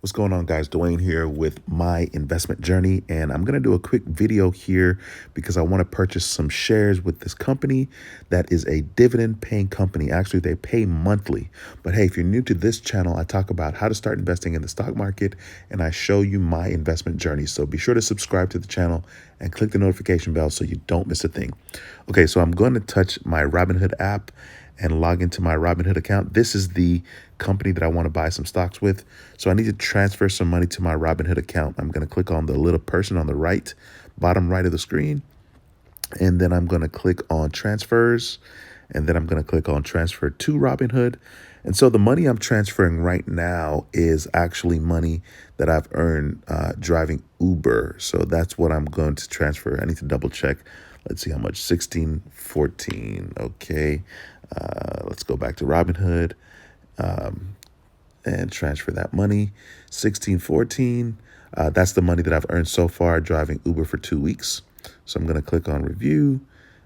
What's going on, guys? Dwayne here with my investment journey, and I'm going to do a quick video here because I want to purchase some shares with this company that is a dividend paying company. Actually, they pay monthly. But hey, if you're new to this channel, I talk about how to start investing in the stock market and I show you my investment journey. So be sure to subscribe to the channel and click the notification bell so you don't miss a thing. Okay, so I'm going to touch my Robinhood app and log into my Robinhood account. This is the company that I want to buy some stocks with. So I need to transfer some money to my Robinhood account. I'm going to click on the little person on the right, bottom right of the screen. And then I'm going to click on transfers. And then I'm going to click on transfer to Robinhood. And so the money I'm transferring right now is actually money that I've earned driving Uber. So that's what I'm going to transfer. I need to double check. Let's see how much. 1614. Okay. Let's go back to Robinhood and transfer that money. 1614. That's the money that I've earned so far driving Uber for 2 weeks. So I'm going to click on review.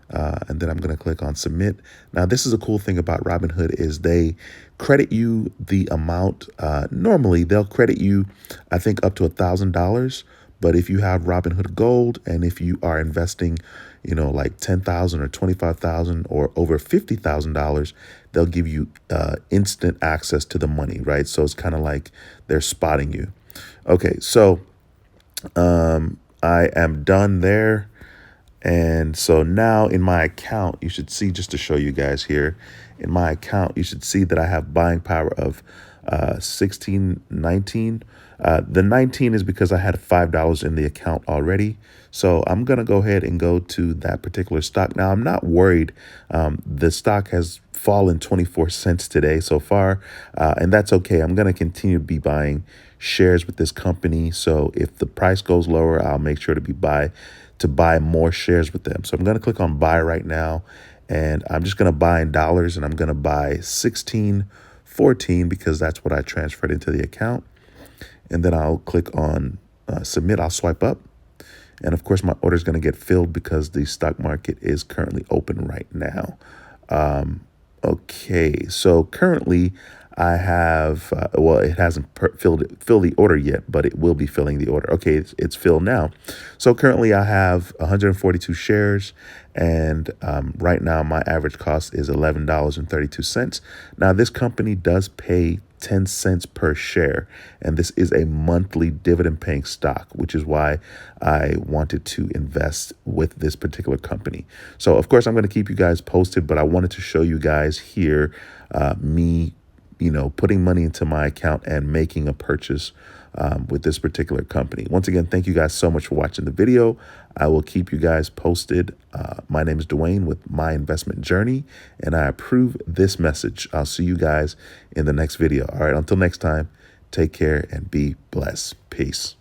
And then I'm going to click on submit. Now, this is a cool thing about Robinhood is they credit you the amount. Normally, they'll credit you, I think, up to $1,000. But if you have Robinhood Gold and if you are investing, like $10,000 or $25,000 or over $50,000, they'll give you instant access to the money, right? So it's kind of like they're spotting you. Okay, so I am done there. And so now in my account, you should see, just to show you guys here, in my account, you should see that I have buying power of 1619. The 19 is because I had $5 in the account already. So I'm going to go ahead and go to that particular stock. Now, I'm not worried. The stock has fallen 24 cents today so far, and that's okay. I'm going to continue to be buying shares with this company. So if the price goes lower, I'll make sure to buy more shares with them. So I'm going to click on buy right now, and I'm just going to buy in dollars, and I'm going to buy 1614 because that's what I transferred into the account. And then I'll click on submit. I'll swipe up. And of course, my order is going to get filled because the stock market is currently open right now. Okay, so currently I have, it hasn't filled the order yet, but it will be filling the order. Okay, it's filled now. So currently I have 142 shares, and right now my average cost is $11.32. Now, this company does pay 10 cents per share, and this is a monthly dividend paying stock, which is why I wanted to invest with this particular company. So of course I'm going to keep you guys posted, but I wanted to show you guys here me putting money into my account and making a purchase with this particular company. Once again, thank you guys so much for watching the video. I will keep you guys posted. My name is Dwayne with My Investment Journey, and I approve this message. I'll see you guys in the next video. All right, until next time, take care and be blessed. Peace.